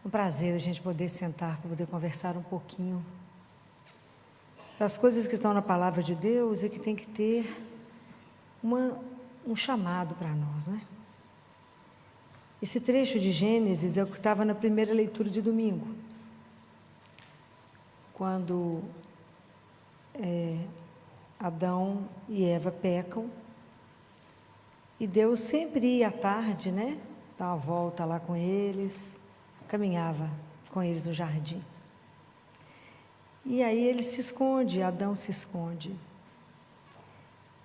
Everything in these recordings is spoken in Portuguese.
um prazer a gente poder sentar, para poder conversar um pouquinho das coisas que estão na palavra de Deus e que tem que ter um chamado para nós, não é? Esse trecho de Gênesis é o que estava na primeira leitura de domingo, quando Adão e Eva pecam, e Deus sempre ia à tarde, né? Dar uma volta lá com eles, caminhava com eles no jardim. E aí ele se esconde, Adão se esconde.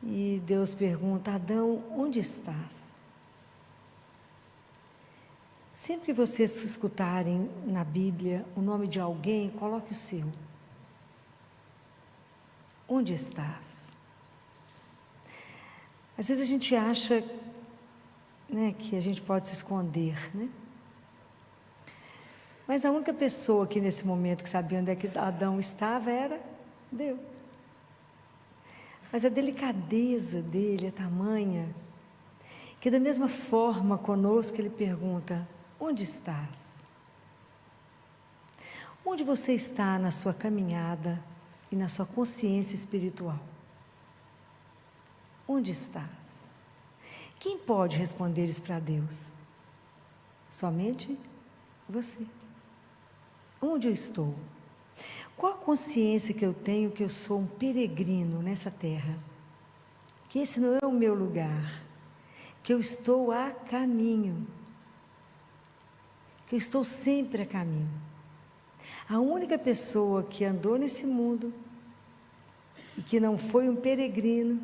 E Deus pergunta: Adão, onde estás? Sempre que vocês escutarem na Bíblia o nome de alguém, coloque o seu. Onde estás? Às vezes a gente acha, né, que a gente pode se esconder, né? Mas a única pessoa que nesse momento que sabia onde é que Adão estava era Deus. Mas a delicadeza dele é tamanha que da mesma forma conosco ele pergunta: onde estás? Onde você está na sua caminhada e na sua consciência espiritual? Onde estás? Quem pode responder isso para Deus? Somente você. Onde eu estou? Qual a consciência que eu tenho que eu sou um peregrino nessa terra? Que esse não é o meu lugar, que eu estou a caminho, que eu estou sempre a caminho. A única pessoa que andou nesse mundo e que não foi um peregrino,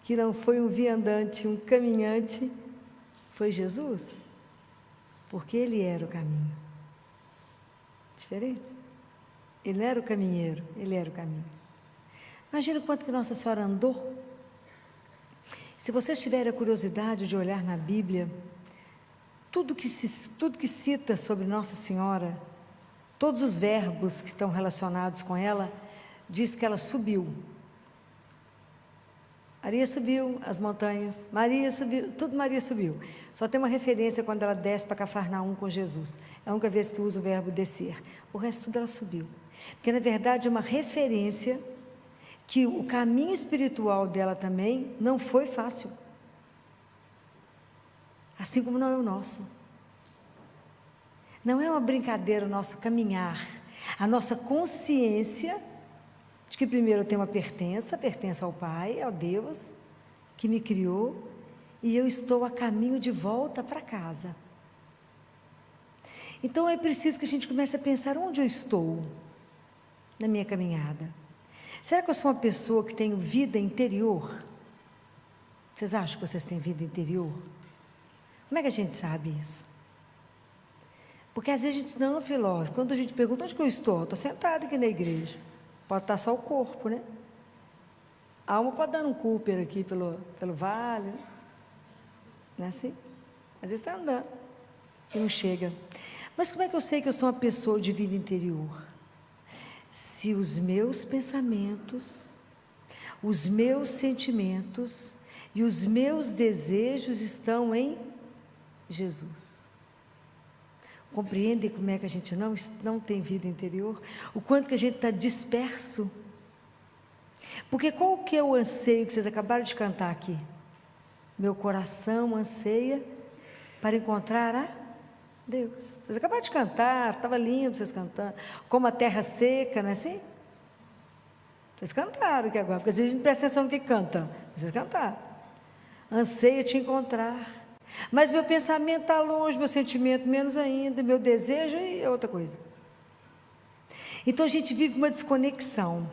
que não foi um viandante, um caminhante, foi Jesus, porque Ele era o caminho. Diferente? Ele não era o caminheiro, Ele era o caminho. Imagina o quanto que Nossa Senhora andou. Se vocês tiverem a curiosidade de olhar na Bíblia, tudo que cita sobre Nossa Senhora, todos os verbos que estão relacionados com ela, diz que ela subiu. Maria subiu as montanhas, Maria subiu, tudo Maria subiu. Só tem uma referência quando ela desce para Cafarnaum com Jesus. É a única vez que usa o verbo descer. O resto tudo ela subiu. Porque na verdade é uma referência que o caminho espiritual dela também não foi fácil. Assim como não é o nosso. Não é uma brincadeira o nosso caminhar. A nossa consciência de que primeiro eu tenho uma pertença ao Pai, ao Deus, que me criou, e eu estou a caminho de volta para casa. Então é preciso que a gente comece a pensar: onde eu estou na minha caminhada? Será que eu sou uma pessoa que tenho vida interior? Vocês acham que vocês têm vida interior? Como é que a gente sabe isso? Porque às vezes a gente não, filósofo, quando a gente pergunta: onde que eu estou? Estou sentada aqui na igreja. Pode estar só o corpo, né? A alma pode dar um Cooper aqui pelo vale, né? Não é assim? Às vezes está andando e não chega. Mas como é que eu sei que eu sou uma pessoa de vida interior? Se os meus pensamentos, os meus sentimentos e os meus desejos estão em Jesus. Compreendem como é que a gente não tem vida interior? O quanto que a gente está disperso? Porque qual que é o anseio que vocês acabaram de cantar aqui? Meu coração anseia para encontrar a Deus. Vocês acabaram de cantar, estava lindo vocês cantando. Como a terra seca, não é assim? Vocês cantaram aqui agora, porque às vezes a gente presta atenção no que canta. Vocês cantaram. Anseia te encontrar. Mas meu pensamento está longe, meu sentimento menos ainda, meu desejo é outra coisa. Então a gente vive uma desconexão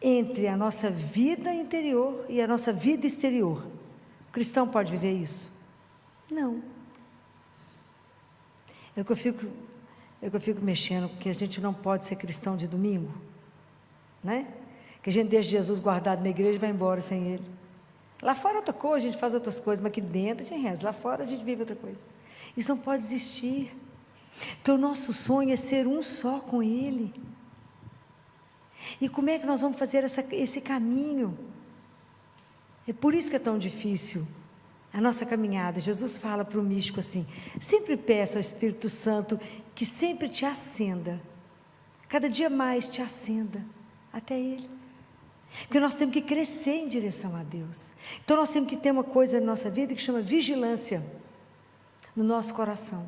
entre a nossa vida interior e a nossa vida exterior. O cristão pode viver isso? Não. É o que eu fico mexendo, porque a gente não pode ser cristão de domingo, né? Que a gente deixa Jesus guardado na igreja e vai embora sem Ele. Lá fora é outra coisa, a gente faz outras coisas, mas aqui dentro a gente reza, lá fora a gente vive outra coisa. Isso não pode existir, porque o nosso sonho é ser um só com Ele. E como é que nós vamos fazer esse caminho? É por isso que é tão difícil a nossa caminhada, Jesus fala para o místico assim: sempre peça ao Espírito Santo que sempre te acenda, cada dia mais te acenda até Ele, porque nós temos que crescer em direção a Deus. Então nós temos que ter uma coisa na nossa vida que chama vigilância no nosso coração,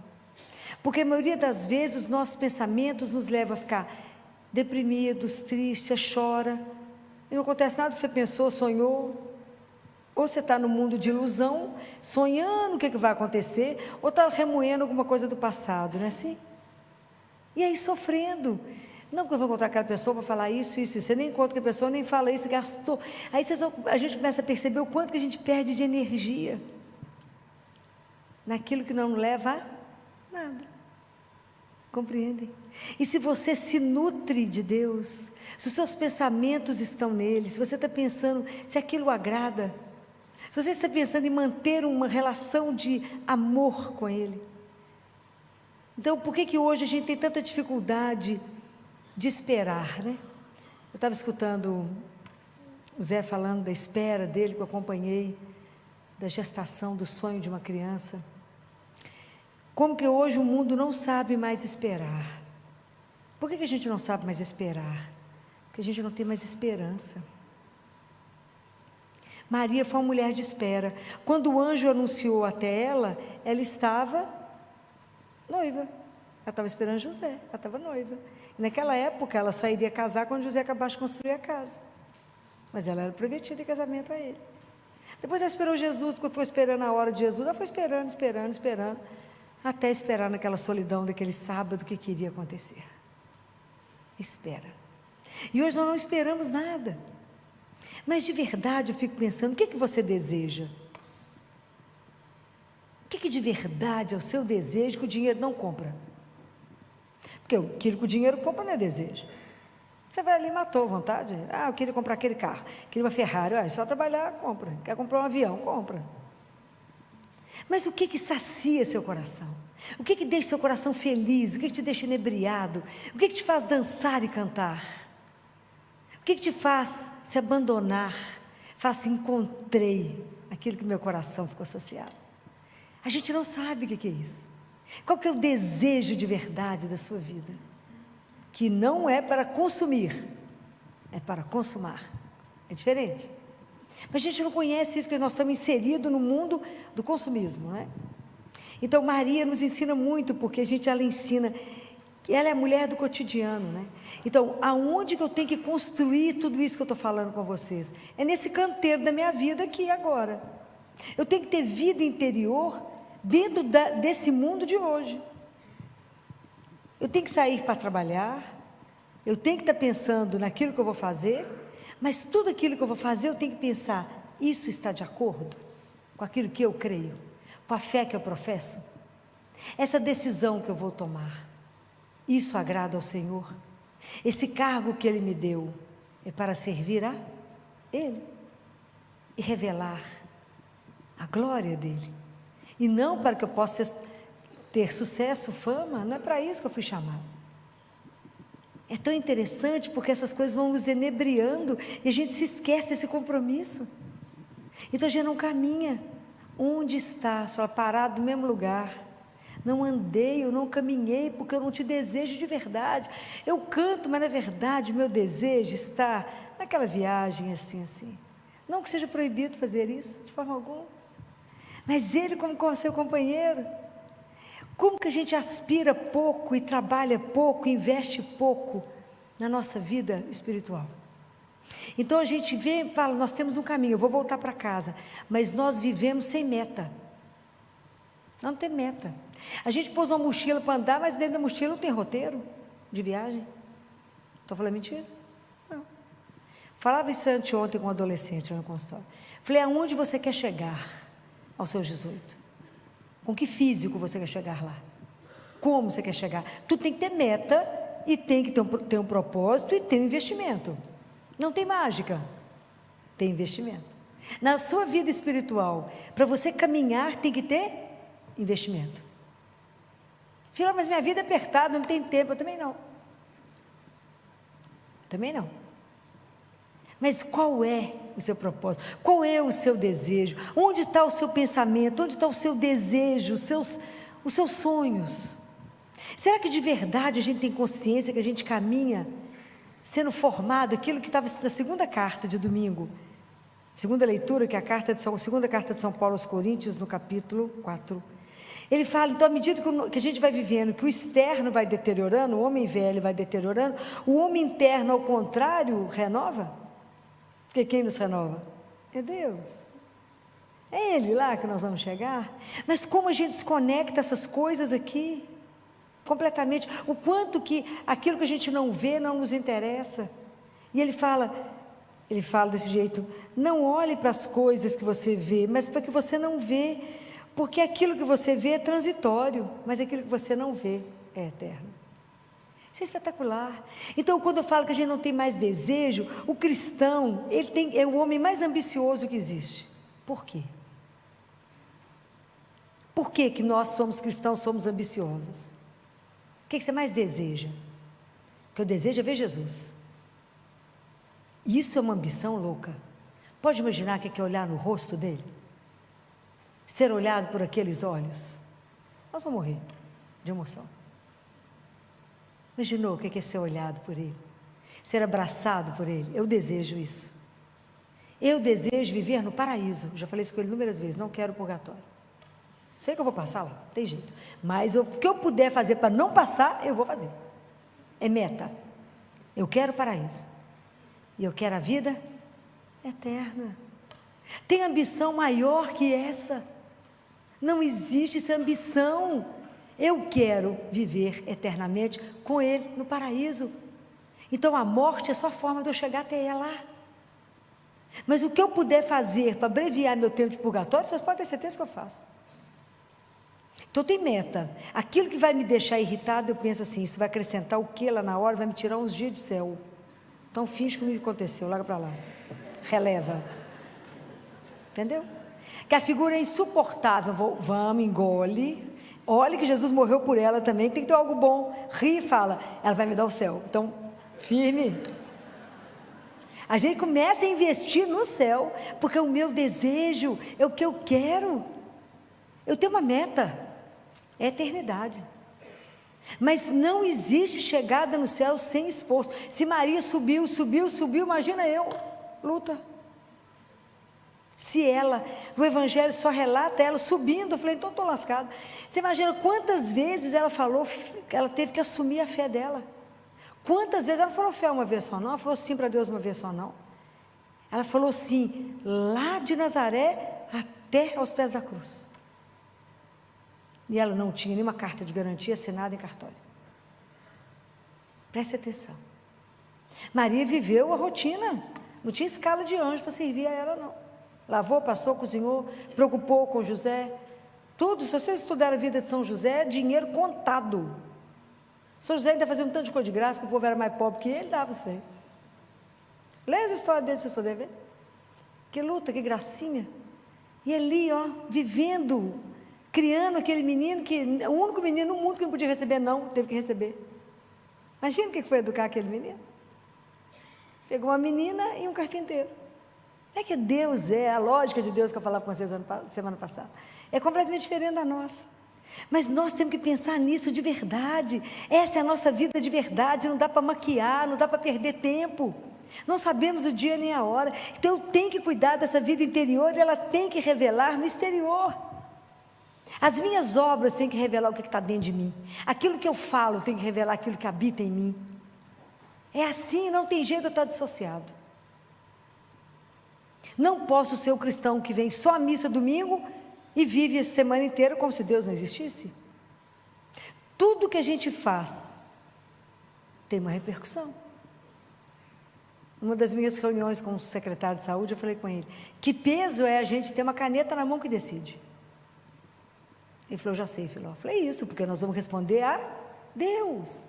porque a maioria das vezes os nossos pensamentos nos levam a ficar deprimidos, tristes, você chora, e não acontece nada que você pensou, sonhou. Ou você está no mundo de ilusão, sonhando o que vai acontecer, ou está remoendo alguma coisa do passado, não é assim? E aí sofrendo. Não, porque eu vou encontrar aquela pessoa para falar isso, isso, isso. Você nem encontra com a pessoa, nem fala isso, gastou. Aí a gente começa a perceber o quanto que a gente perde de energia naquilo que não leva a nada. Compreendem? E se você se nutre de Deus, se os seus pensamentos estão nele, se você está pensando se aquilo agrada, se você está pensando em manter uma relação de amor com Ele, então por que hoje a gente tem tanta dificuldade de esperar, né? Eu estava escutando o Zé falando da espera dele, que eu acompanhei, da gestação, do sonho de uma criança. Como que hoje o mundo não sabe mais esperar? Por que a gente não sabe mais esperar? Porque a gente não tem mais esperança. Maria foi uma mulher de espera. Quando o anjo anunciou até ela, ela estava noiva. Ela estava esperando José, ela estava noiva. E naquela época ela só iria casar quando José acabasse de construir a casa. Mas ela era prometida em casamento a ele. Depois ela esperou Jesus, porque foi esperando a hora de Jesus. Ela foi esperando, esperando, esperando, até esperar naquela solidão daquele sábado que queria acontecer. Espera. E hoje nós não esperamos nada. Mas de verdade eu fico pensando, o que você deseja? O que de verdade é o seu desejo que o dinheiro não compra? Porque aquilo que o dinheiro compra não é desejo. Você vai ali e matou a vontade. Eu queria comprar aquele carro, queria uma Ferrari. É só trabalhar, compra. Quer comprar um avião, compra. Mas o que sacia seu coração? O que deixa seu coração feliz? O que te deixa inebriado? O que te faz dançar e cantar? O que te faz se abandonar? Faz assim, encontrei aquilo que meu coração ficou saciado. A gente não sabe o que é isso. Qual que é o desejo de verdade da sua vida? Que não é para consumir, é para consumar. É diferente. Mas a gente não conhece isso, porque nós estamos inseridos no mundo do consumismo, né? Então Maria nos ensina muito, porque ela ensina que ela é a mulher do cotidiano, né? Então, aonde que eu tenho que construir tudo isso que eu estou falando com vocês? É nesse canteiro da minha vida aqui e agora. Eu tenho que ter vida interior dentro desse mundo de hoje. Eu tenho que sair para trabalhar, eu tenho que estar pensando naquilo que eu vou fazer, mas tudo aquilo que eu vou fazer eu tenho que pensar, isso está de acordo com aquilo que eu creio, com a fé que eu professo? Essa decisão que eu vou tomar, isso agrada ao Senhor? Esse cargo que Ele me deu é para servir a Ele e revelar a glória dEle, e não para que eu possa ter sucesso, fama. Não é para isso que eu fui chamado. É tão interessante, porque essas coisas vão nos enebriando e a gente se esquece desse compromisso. Então a gente não caminha. Onde está? Só parado no mesmo lugar. Não andei, eu não caminhei, porque eu não te desejo de verdade. Eu canto, mas na verdade meu desejo está naquela viagem assim, assim. Não que seja proibido fazer isso, de forma alguma. Mas Ele como seu companheiro. Como que a gente aspira pouco e trabalha pouco, investe pouco na nossa vida espiritual? Então a gente vê e fala, nós temos um caminho, eu vou voltar para casa, mas nós vivemos sem meta. Não tem meta. A gente pôs uma mochila para andar, mas dentro da mochila não tem roteiro de viagem. Estou falando mentira? Não. Falava isso anteontem com um adolescente no consultório. Falei, aonde você quer chegar aos seus 18? Com que físico você quer chegar lá? Como você quer chegar? Tu tem que ter meta e tem que ter um propósito e ter um investimento. Não tem mágica, tem investimento. Na sua vida espiritual, para você caminhar, tem que ter investimento. Filha, mas minha vida é apertada, não tem tempo. Eu também não. Também não. Mas qual é o seu propósito? Qual é o seu desejo? Onde está o seu pensamento? Onde está o seu desejo? Os seus sonhos? Será que de verdade a gente tem consciência que a gente caminha sendo formado, aquilo que estava na segunda carta de domingo, segunda leitura, que é a segunda carta de São Paulo aos Coríntios, no capítulo 4. Ele fala, então, à medida que a gente vai vivendo, que o externo vai deteriorando, o homem velho vai deteriorando, o homem interno, ao contrário, renova. Porque quem nos renova? É Deus. É Ele lá que nós vamos chegar. Mas como a gente desconecta essas coisas aqui, completamente, o quanto que aquilo que a gente não vê não nos interessa. E ele fala desse jeito, não olhe para as coisas que você vê, mas para que você não vê, porque aquilo que você vê é transitório, mas aquilo que você não vê é eterno. Isso é espetacular. Então, quando eu falo que a gente não tem mais desejo, o cristão, é o homem mais ambicioso que existe. Por quê? Por que que nós somos cristãos, somos ambiciosos? O que você mais deseja? O que eu desejo é ver Jesus. Isso é uma ambição louca. Pode imaginar o que é olhar no rosto dele? Ser olhado por aqueles olhos. Nós vamos morrer de emoção. Imaginou o que é ser olhado por ele? Ser abraçado por ele? Eu desejo isso. Eu desejo viver no paraíso. Já falei isso com ele inúmeras vezes, não quero purgatório. Sei que eu vou passar lá, não tem jeito. Mas o que eu puder fazer para não passar, eu vou fazer. É meta. Eu quero o paraíso. E eu quero a vida eterna. Tem ambição maior que essa? Não existe essa ambição. Eu quero viver eternamente com Ele no paraíso. Então a morte é só a forma de eu chegar até lá. Mas o que eu puder fazer para abreviar meu tempo de purgatório, vocês podem ter certeza que eu faço. Então tem meta. Aquilo que vai me deixar irritado, eu penso assim, isso vai acrescentar o que lá na hora? Vai me tirar uns dias de céu. Então finge que não aconteceu, larga para lá. Releva. Entendeu? Que a figura é insuportável. Vamos, engole. Olha que Jesus morreu por ela também, tem que ter algo bom. Ri e fala, ela vai me dar o céu. Então, firme. A gente começa a investir no céu, porque o meu desejo é o que eu quero. Eu tenho uma meta, é a eternidade. Mas não existe chegada no céu sem esforço. Se Maria subiu, imagina eu, luta. Se ela, o Evangelho só relata ela subindo, eu falei, então estou lascada. Você imagina quantas vezes ela falou, ela teve que assumir a fé dela. Quantas vezes, ela falou fé uma vez só não, ela falou sim para Deus uma vez só não. Ela falou sim, lá de Nazaré até aos pés da cruz. E ela não tinha nenhuma carta de garantia assinada em cartório. Preste atenção. Maria viveu a rotina, não tinha escala de anjo para servir a ela não. Lavou, passou, cozinhou, preocupou com José, tudo. Se vocês estudarem a vida de São José, dinheiro contado. São José ainda fazia um tanto de coisa de graça, que o povo era mais pobre que ele, dava isso aí. Leia a história dele para vocês poderem ver. Que luta, que gracinha. E ali, ó, vivendo, criando aquele menino, o único menino no mundo que não podia receber não, teve que receber. Imagina o que foi educar aquele menino. Pegou uma menina e um carpinteiro. Não é que Deus é, a lógica de Deus que eu falava com vocês semana passada, é completamente diferente da nossa. Mas nós temos que pensar nisso de verdade. Essa é a nossa vida de verdade, não dá para maquiar, não dá para perder tempo. Não sabemos o dia nem a hora. Então eu tenho que cuidar dessa vida interior e ela tem que revelar no exterior. As minhas obras têm que revelar o que está dentro de mim. Aquilo que eu falo tem que revelar aquilo que habita em mim. É assim, não tem jeito de eu estar dissociado. Não posso ser o cristão que vem só à missa domingo e vive a semana inteira como se Deus não existisse. Tudo que a gente faz tem uma repercussão. Uma das minhas reuniões com o secretário de saúde, eu falei com ele, que peso é a gente ter uma caneta na mão que decide? Ele falou, já sei, filho. Eu falei, isso, porque nós vamos responder a Deus.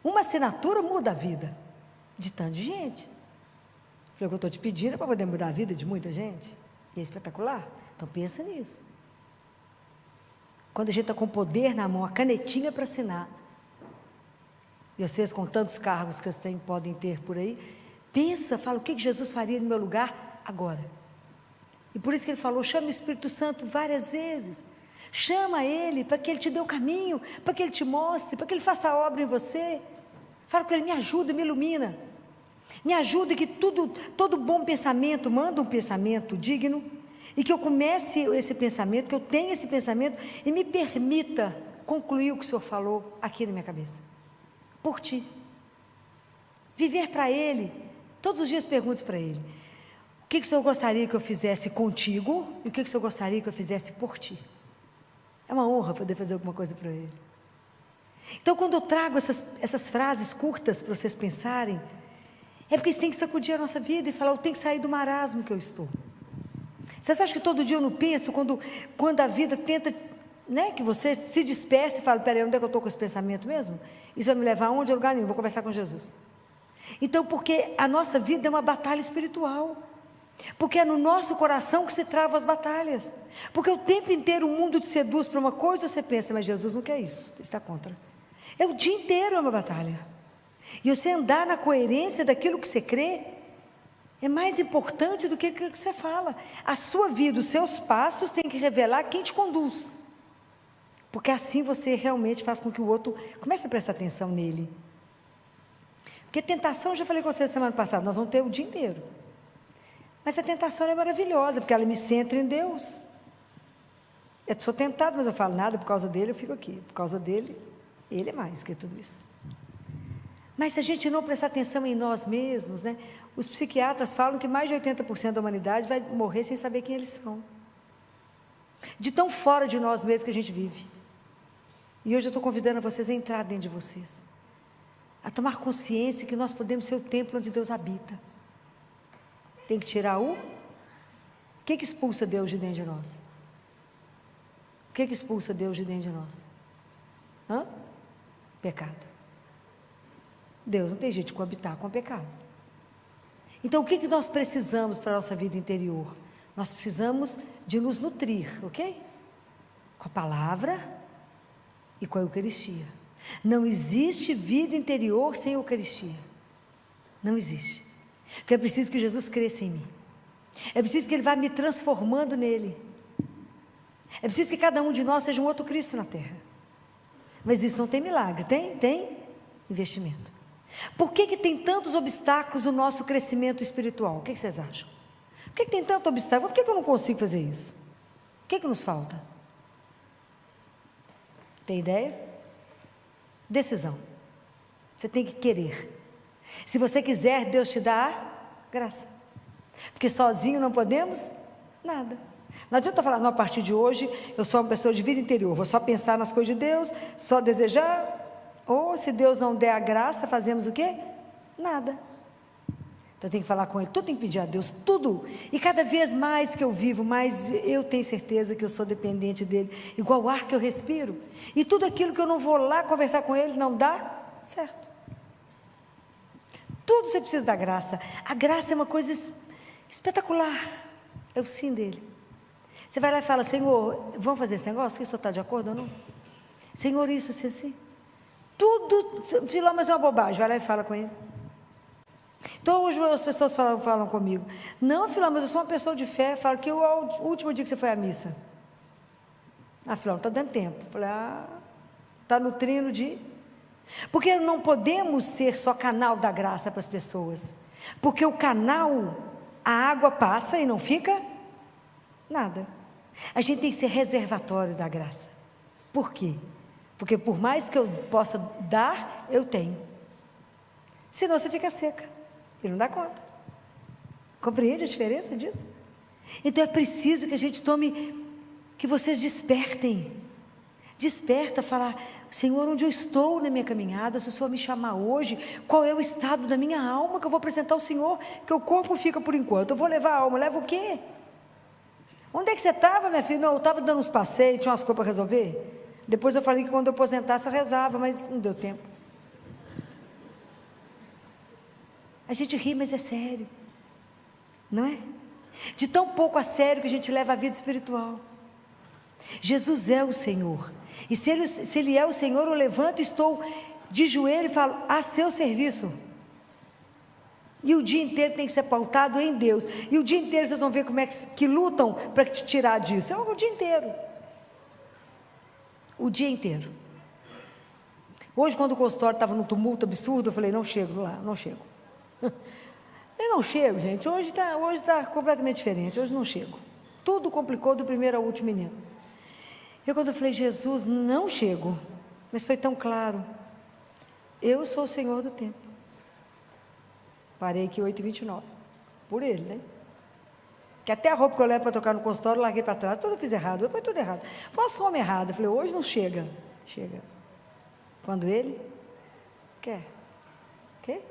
Uma assinatura muda a vida de tanta gente. Eu falei, o que eu estou te pedindo é para poder mudar a vida de muita gente. E é espetacular. Então pensa nisso. Quando a gente está com o poder na mão, a canetinha para assinar, e vocês com tantos cargos que vocês podem ter por aí, pensa, fala, o que Jesus faria no meu lugar agora. E por isso que ele falou, chame o Espírito Santo várias vezes. Chama ele para que ele te dê o caminho, para que ele te mostre, para que ele faça a obra em você. Fala com ele, me ajuda, me ilumina. Me ajuda que todo bom pensamento, manda um pensamento digno, e que eu comece esse pensamento, que eu tenha esse pensamento, e me permita concluir o que o Senhor falou aqui na minha cabeça. Por ti. Viver para Ele. Todos os dias pergunto para Ele, o que o Senhor gostaria que eu fizesse contigo, e o que o Senhor gostaria que eu fizesse por ti. É uma honra poder fazer alguma coisa para Ele. Então, quando eu trago essas frases curtas para vocês pensarem, é porque isso tem que sacudir a nossa vida e falar, eu tenho que sair do marasmo que eu estou. Vocês acham que todo dia eu não penso, quando a vida tenta, né, que você se disperse e fala, peraí, onde é que eu estou com esse pensamento mesmo? Isso vai me levar aonde? A lugar nenhum, vou conversar com Jesus. Então, porque a nossa vida é uma batalha espiritual. Porque é no nosso coração que se travam as batalhas. Porque o tempo inteiro o mundo te seduz para uma coisa, você pensa, mas Jesus não quer isso, está contra. É o dia inteiro é uma batalha. E você andar na coerência daquilo que você crê, é mais importante do que aquilo que você fala. A sua vida, os seus passos têm que revelar quem te conduz. Porque assim você realmente faz com que o outro comece a prestar atenção nele. Porque tentação, eu já falei com você semana passada, nós vamos ter o dia inteiro. Mas a tentação é maravilhosa, porque ela me centra em Deus. Eu sou tentado, mas eu falo nada, por causa dele eu fico aqui. Por causa dele, ele é mais que tudo isso. Mas se a gente não prestar atenção em nós mesmos, né? Os psiquiatras falam que mais de 80% da humanidade vai morrer sem saber quem eles são. De tão fora de nós mesmos que a gente vive. E hoje eu estou convidando vocês a entrar dentro de vocês. A tomar consciência que nós podemos ser o templo onde Deus habita. Tem que tirar o que expulsa Deus de dentro de nós? O que expulsa Deus de dentro de nós? Pecado. Deus não tem jeito de coabitar com o pecado. Então o que nós precisamos para a nossa vida interior? Nós precisamos de nos nutrir, ok? Com a palavra e com a Eucaristia. Não existe vida interior sem Eucaristia. Não existe. Porque é preciso que Jesus cresça em mim. É preciso que Ele vá me transformando nele. É preciso que cada um de nós seja um outro Cristo na terra. Mas isso não tem milagre, tem investimento. Por que tem tantos obstáculos no nosso crescimento espiritual? O que vocês acham? Por que tem tanto obstáculo? Por que eu não consigo fazer isso? O que nos falta? Tem ideia? Decisão. Você tem que querer. Se você quiser, Deus te dá graça. Porque sozinho não podemos nada. Não adianta falar, não, a partir de hoje eu sou uma pessoa de vida interior, vou só pensar nas coisas de Deus, só desejar. Ou se Deus não der a graça, fazemos o quê? Nada. Então tem que falar com Ele, tudo tem que pedir a Deus, tudo. E cada vez mais que eu vivo, mais eu tenho certeza que eu sou dependente dEle, igual o ar que eu respiro. E tudo aquilo que eu não vou lá conversar com Ele, não dá certo. Tudo você precisa da graça. A graça é uma coisa espetacular. É o sim dEle. Você vai lá e fala, Senhor, vamos fazer esse negócio? Que o Senhor está de acordo ou não? Senhor, isso, assim. Tudo, filho, mas é uma bobagem. Vai lá e fala com Ele. Então hoje as pessoas falam comigo, não, filho, mas eu sou uma pessoa de fé. Falo que o último dia que você foi à missa. Filho, não está dando tempo. Falei, está nutrindo de... Porque não podemos ser só canal da graça para as pessoas. Porque o canal, a água passa e não fica nada. A gente tem que ser reservatório da graça. Por quê? Porque por mais que eu possa dar, eu tenho. Senão você fica seca e não dá conta. Compreende a diferença disso? Então é preciso que a gente tome, que vocês despertem. Desperta, falar, Senhor, onde eu estou na minha caminhada? Se o Senhor me chamar hoje, qual é o estado da minha alma que eu vou apresentar ao Senhor? Que o corpo fica por enquanto, eu vou levar a alma, leva o quê? Onde é que você estava, minha filha? Não, eu estava dando uns passeios, tinha umas coisas para resolver. Depois eu falei que quando eu aposentasse eu rezava, mas não deu tempo. A gente ri, mas é sério, não é? De tão pouco a sério que a gente leva a vida espiritual. Jesus é o Senhor, e se Ele é o Senhor, eu levanto, estou de joelho e falo, a seu serviço. E o dia inteiro tem que ser pautado em Deus. E o dia inteiro vocês vão ver como é que lutam para te tirar disso. É o dia inteiro. O dia inteiro. Hoje, quando o consultório estava num tumulto absurdo, eu falei, não chego lá, não chego. Eu não chego, gente. Hoje tá completamente diferente. Hoje não chego. Tudo complicou do primeiro ao último menino. Quando eu falei, Jesus, não chego. Mas foi tão claro. Eu sou o Senhor do tempo. Parei aqui 8h29. Por ele, né? Que até a roupa que eu levo para trocar no consultório, eu larguei para trás. Tudo eu fiz errado. Foi tudo errado. Foi uma soma errada. Eu falei, hoje não chega. Chega. Quando ele quer. Quer?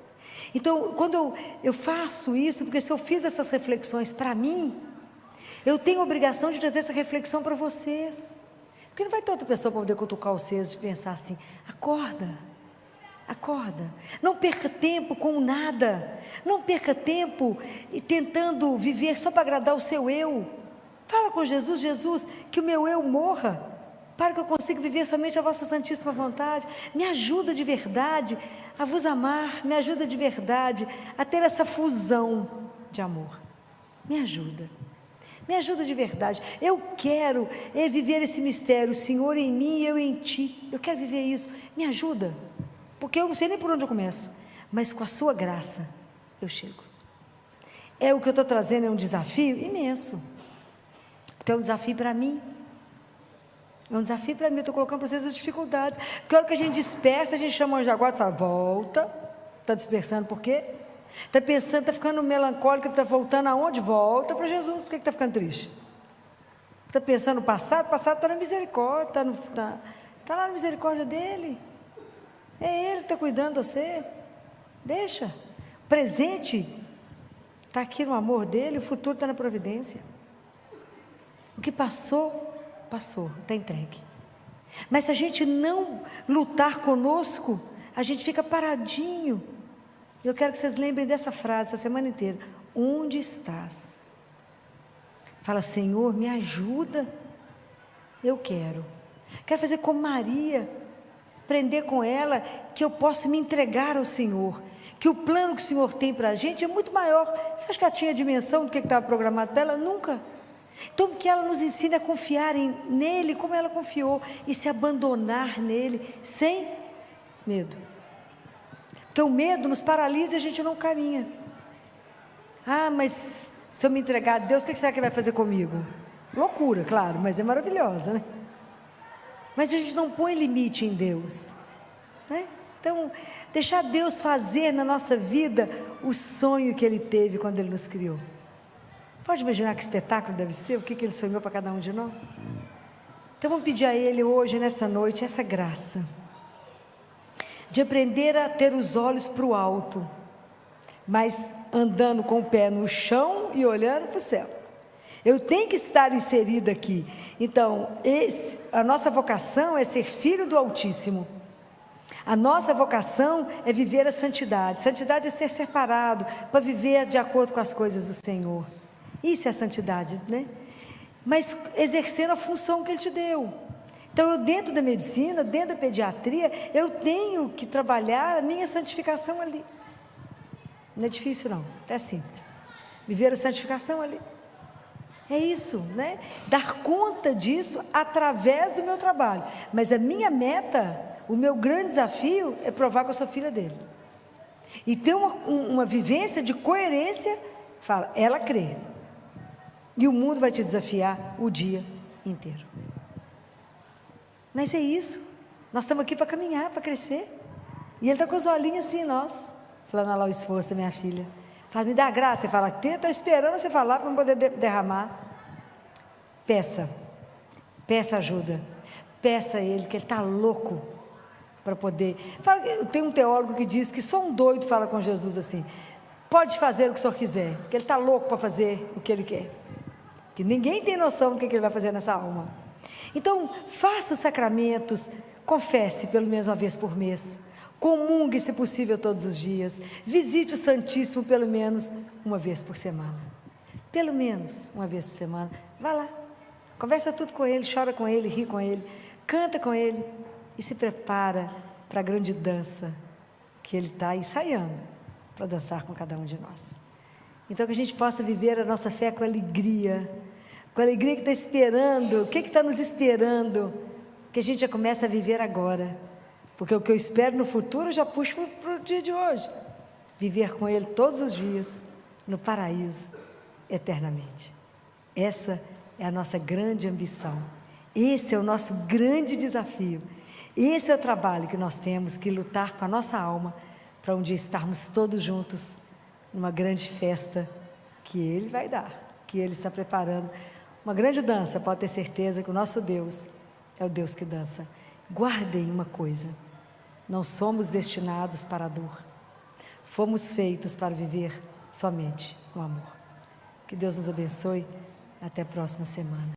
Então, quando eu faço isso, porque se eu fiz essas reflexões para mim, eu tenho a obrigação de trazer essa reflexão para vocês. Porque não vai ter outra pessoa para poder cutucar vocês e pensar assim, acorda, acorda. Não perca tempo com nada. Não perca tempo tentando viver só para agradar o seu eu. Fala com Jesus, Jesus, que o meu eu morra, para que eu consiga viver somente a vossa santíssima vontade. Me ajuda de verdade a vos amar, me ajuda de verdade a ter essa fusão de amor. Me ajuda de verdade. Eu quero viver esse mistério, o Senhor em mim e eu em ti. Eu quero viver isso. Me ajuda, porque eu não sei nem por onde eu começo, mas com a sua graça eu chego. O que eu estou trazendo é um desafio imenso, porque é um desafio para mim. É um desafio para mim, eu estou colocando para vocês as dificuldades. Porque a hora que a gente dispersa, a gente chama o anjo da guarda e fala, volta. Está dispersando por quê? Está pensando, está ficando melancólico, está voltando aonde? Volta para Jesus. Por que está ficando triste? Está pensando no passado? O passado está na misericórdia, está lá na misericórdia dele. É ele que está cuidando de você. Deixa. O presente está aqui no amor dele, o futuro está na providência. O que passou, está entregue. Mas se a gente não lutar conosco, a gente fica paradinho. Eu quero que vocês lembrem dessa frase essa semana inteira. Onde estás? Fala, Senhor, me ajuda. Eu quero fazer como Maria, aprender com ela que eu posso me entregar ao Senhor, que o plano que o Senhor tem para a gente é muito maior. Você acha que ela tinha dimensão do que estava programado para ela? Nunca. Então que ela nos ensine a confiar nele como ela confiou e se abandonar nele sem medo, porque o medo nos paralisa e a gente não caminha. Mas se eu me entregar a Deus, o que será que ele vai fazer comigo? Loucura, claro, mas é maravilhosa, né? Mas a gente não põe limite em Deus, né? Então deixar Deus fazer na nossa vida o sonho que Ele teve quando Ele nos criou. Pode imaginar que espetáculo deve ser? O que Ele sonhou para cada um de nós? Então vamos pedir a Ele hoje, nessa noite, essa graça de aprender a ter os olhos para o alto, mas andando com o pé no chão e olhando para o céu. Eu tenho que estar inserida aqui. Então, a nossa vocação é ser filho do Altíssimo. A nossa vocação é viver a santidade. Santidade é ser separado para viver de acordo com as coisas do Senhor. Isso é a santidade, né? Mas exercendo a função que Ele te deu. Então, eu dentro da medicina, dentro da pediatria, eu tenho que trabalhar a minha santificação ali. Não é difícil não, é simples. Viver a santificação ali. É isso, né? Dar conta disso através do meu trabalho. Mas a minha meta, o meu grande desafio é provar que eu sou filha dele. E ter uma vivência de coerência, fala, ela crê. E o mundo vai te desafiar o dia inteiro. Mas é isso. Nós estamos aqui para caminhar, para crescer. E ele está com os olhinhos assim, nós. Falando, olha lá o esforço da minha filha. Fala, me dá graça. Você fala, estou esperando você falar para não poder derramar. Peça ajuda. Peça a Ele, que Ele está louco para poder. Tem um teólogo que diz que só um doido fala com Jesus assim: pode fazer o que o Senhor quiser, que Ele está louco para fazer o que Ele quer. Que ninguém tem noção do que Ele vai fazer nessa alma. Então, faça os sacramentos, confesse pelo menos uma vez por mês, comungue se possível todos os dias, visite o Santíssimo pelo menos uma vez por semana, pelo menos uma vez por semana, vá lá, conversa tudo com Ele, chora com Ele, ri com Ele, canta com Ele e se prepara para a grande dança que Ele está ensaiando para dançar com cada um de nós. Então, que a gente possa viver a nossa fé com alegria que está esperando. O que está nos esperando? Que a gente já comece a viver agora, porque o que eu espero no futuro eu já puxo para o dia de hoje. Viver com Ele todos os dias, no paraíso, eternamente. Essa é a nossa grande ambição. Esse é o nosso grande desafio. Esse é o trabalho que nós temos que lutar com a nossa alma, para um dia estarmos todos juntos, numa grande festa que Ele vai dar, que Ele está preparando. Uma grande dança, pode ter certeza que o nosso Deus é o Deus que dança. Guardem uma coisa: não somos destinados para a dor, fomos feitos para viver somente o amor. Que Deus nos abençoe, até a próxima semana.